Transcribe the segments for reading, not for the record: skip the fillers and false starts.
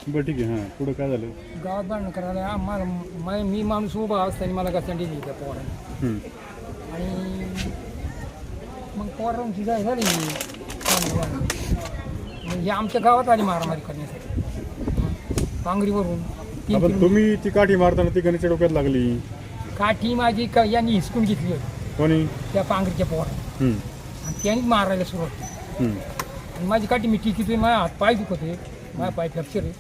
बरं ठीक आहे. हां, पुढं काय झालं? गावात भांडण करायला आम्हाला मी माणूस उभा असताना मला गचंडी दिली त्या पोराने. हं. आणि मग पोरांची काय झाली म्हणजे आमच्या गावात आली मारामारी करण्यासाठी पांगरीवरून. आपण तुम्ही ती काठी मारताना ती गणेशच्या डोक्यात लागली. काठी माझी यांनी हिसकून घेतली होती कोणी? त्या पांगरीच्या पोरा. आणि त्यांनी मारायला सुरुवात केली. आणि माझी काठी मी टिकीतून माझ्या हात पाय दुखत आहे, माझ्या पाय फ्रॅक्चर आहे.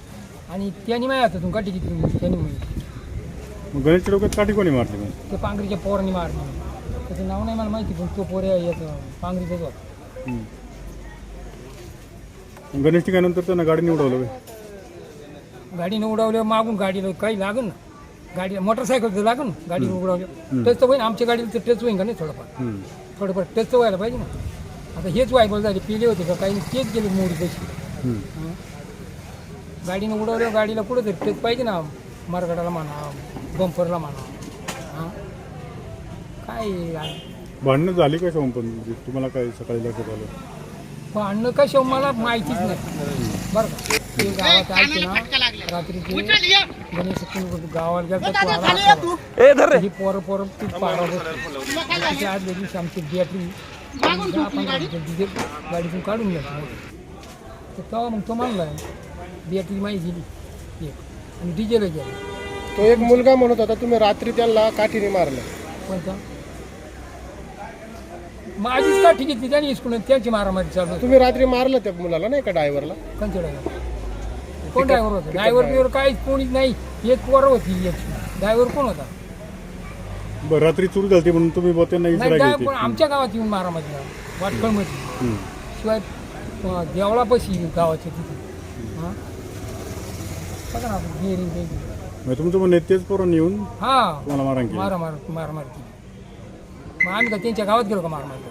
आणि त्यांनी माझ्या हातातून काठी घेतली त्यांनी मिळली. मग गणेशच्या डोक्यात काठी कोणी मारली? मग ते पांगरीच्या पोरांनी मारली. त्याचं नाव नाही मला माहिती, पण तो पोर याचं पांगरीचाच होता. गणेश ठिकाणंतर त्यांना गाडीने उडवलं काय? गाडीने उडवलं, मागून गाडीला काही लागन ना, गाडी मोटरसायकल तर लागन ना, गाडीने उडवलं टच तर होईन. आमच्या गाडीला तर टच होईन का नाही थोडंफार टच तर व्हायला पाहिजे ना. आता हेच वायबल झाले, पिले होते का काही तेच गेले मोडी पैसे. गाडीने उडवलं, गाडीला कुठं तरी टच पाहिजे ना, मरगडाला म्हणा, बंपरला म्हणा. काय भांडणं झाली काय पण तुम्हाला काय सकाळी लक्षात आलं? भांडणं कशा मला माहितीच नाही बरं का. ते गावात आलते ना रात्री, ते गणेश गावाला गेला ही पोरं ती पारा होती. आज दिवशी आमची बॅटरी डिझेल गाडीतून काढून घ्यायची. तर तेव्हा मग तो म्हणला बॅटरी माहिती दिली एक आणि डिझेल गेला. तो एक मुलगा म्हणत होता तुम्ही रात्री त्याला काठीने मारलं. कोणता? माझीच काठी घेतली त्याने हिसकून, त्यांची मारामारी चालू. तुम्ही रात्री मारलं त्या मुलाला नाही का, ड्रायव्हरला? कोणत्या ड्रायव्हर? कोण ड्रायव्हर होता? ड्रायव्हर बिवर काहीच कोणीच नाही. एक पोरं होती. ड्रायव्हर कोण होता? बरं, रात्री चोरी झाली म्हणून तुम्ही त्यांना इशारा नाही, घेतली. पण आमच्या गावात येऊन मारामारी वाटकळमध्ये. शिवाय देवळापाशी गावाच्या तिथे. हां बघा ना, बिअरिंग मग तुमचं म्हणणं तेच पोरांनी येऊन हां तुम्हाला मारण केली? मारामारी केली. मग आम्ही का त्यांच्या गावात गेलो का मारामारी?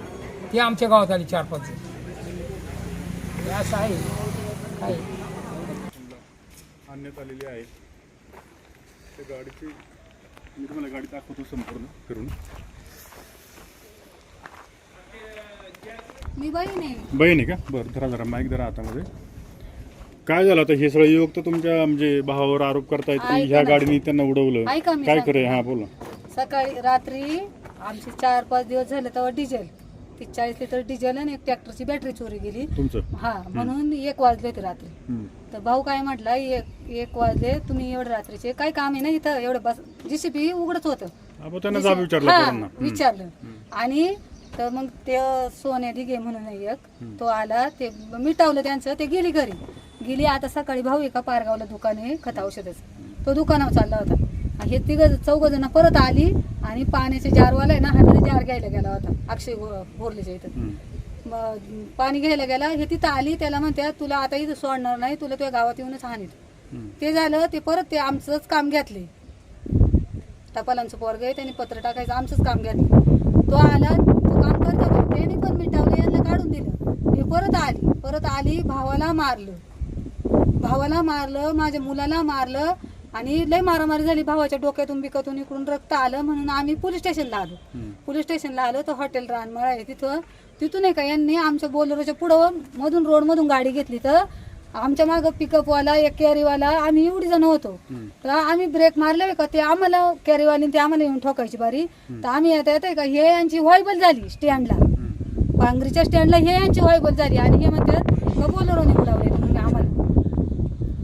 ते आमच्या गावात आली 4-5 जण. असं आहे काय आणण्यात आलेली आहे. त्या गाडीची मी तुम्हाला गाडी दाखवतो संपूर्ण फिरून. मी बहीण आहे. बहीण आहे का? बरं, धरा जरा माईक धरा हातामध्ये. काय झालं आता? हे सगळं युवक तर तुमच्या म्हणजे भावावर आरोप करतायत की ह्या गाडीने त्यांना उडवलं. काय करे? हा बोला. सकाळी रात्री आमची 4-5 दिवस झाले तेव्हा डिझेल 40 लिटर डिझेल आणि एक ट्रॅक्टरची बॅटरी चोरी गेली. तुमचं? हा, म्हणून 1 वाजले होते रात्री. तर भाऊ काय म्हटला, एक वाजले, तुम्ही एवढं रात्रीचे काय काम आहे ना इथं, एवढं बस जीसीबी उघडच होतं. त्यांना जाब विचारलं. विचारलं. आणि तर मग ते सोन्या दिघे म्हणून एक तो आला, ते मिटावलं त्यांचं, ते गेली. आता सकाळी भाऊ एका पारगावला दुकान आहे खत औषधाचं, तो दुकानावर चालला होता. हे 3-4 परत आली आणि पाण्याचे जारवाला आहे ना, हाताने जार घ्यायला गेला होता अक्षय बोरलेच्या इथं. मग पाणी घ्यायला गेला, हे तिथं आली, त्याला म्हणत्या तुला आता इथं सोडणार नाही, तुला तुझ्या गावात येऊनच हानीत. ते झालं, ते परत ते आमचंच काम घेतले. टपालांचं पोरग आहे, त्यांनी पत्र टाकायचं आमचंच काम घेतलं. तो आला, तो काम करतो का, त्याने पण मिटावलं, यांना काढून दिलं. हे परत आली, भावाला मारलं, माझ्या मुलाला मारलं आणि लय मारामारी झाली. भावाच्या डोक्यातून बिकतून इकडून रक्त आलं म्हणून आम्ही पोलीस स्टेशनला आलो. तर हॉटेल रानमळ आहे तिथून का यांनी आमच्या बोलेरोच्या पुढं रोडमधून गाडी घेतली. तर आमच्या मागं पिकअपवाला, एक कॅरीवाला, आम्ही एवढी जण होतो. तर आम्ही ब्रेक मारले का, ते आम्हाला कॅरीवाली ते आम्हाला येऊन ठोकायची बारी. तर आम्ही येता का हे यांची व्हायबल झाली स्टँडला, पांगरीच्या स्टँडला हे यांची व्हायबल झाली. आणि हे म्हणतात का बोलेरोने बोलावले म्हणून आम्हाला.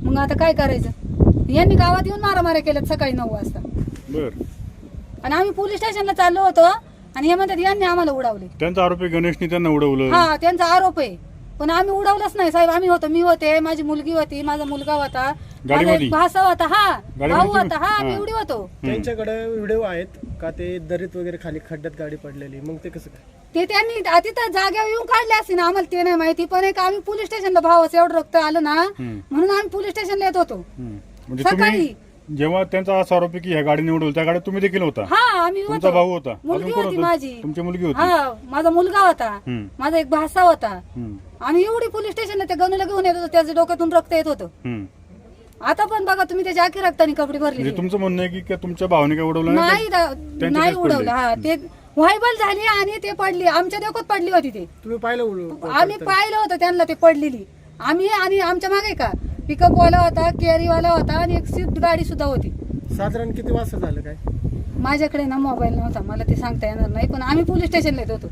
मग आता काय करायचं? यांनी गावात येऊन मारामाऱ्या केल्यात सकाळी 9 वाजता. आणि आम्ही पोलीस स्टेशनला चाललो होतो आणि हे म्हणतात यांनी आम्हाला उडवले. त्यांचा आरोप आहे गणेशने त्यांना उडवलं. हा, त्यांचा आरोप आहे, पण आम्ही उडवलंच नाही साहेब. मी होते, माझी मुलगी होती, माझा मुलगा होता, माझा एक भासा होता, भाऊ होता, आम्ही एवढी होतो. त्यांच्याकडे व्हिडिओ आहेत का ते दरीत वगैरे खाली खड्ड्यात गाडी पडलेली, मग ते कसं काय? ते त्यांनी तिथं जाग्यावर येऊन काढले असते ना, आम्हाला ते नाही माहिती. पण एक आम्ही पोलीस स्टेशनला भावाचं एवढं रक्त आलं ना म्हणून आम्ही पोलीस स्टेशनला येत होतो सकाळी. जेव्हा त्यांचा असा आरोप आहे की ह्या गाडीने उडवलं, त्या गाडीत तुम्ही देखील होता? हा, आम्ही होतो. तुमचा भाऊ होता? मुलगी होती माझी. तुमची मुलगी होती? हा, माझा मुलगा होता, माझा एक भासा होता. आम्ही एवढी पोलीस स्टेशनला त्या गणूला घेऊन येत होतो, त्याच्या डोक्यातून रक्त येत होतं. आता पण बघा तुम्ही, त्याच्या आखी रक्तानी कपडे भरले. तुमचं म्हणणं आहे की तुमच्या भावाने काय उडवलं नाही उडवलं. हा, ते व्हायबल झाली आणि ते पडली, आमच्या डोक्यात पडली होती. ते तुम्ही पाहिलं? आम्ही पाहिलं होतं त्यांना, ते पडलेली. आम्ही आणि आमच्या मागे का पिकअपवाला होता, कॅरीवाला होता आणि एक स्विफ्ट गाडी सुद्धा होती. साधारण किती वाजता झालं काय? माझ्याकडे ना मोबाईल नव्हता, मला ते सांगता येणार नाही, पण आम्ही पोलीस स्टेशनला येत होतो.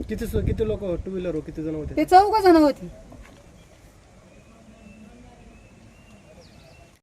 किती लोक टू व्हीलर किती जण होते? ते 4 जण होती.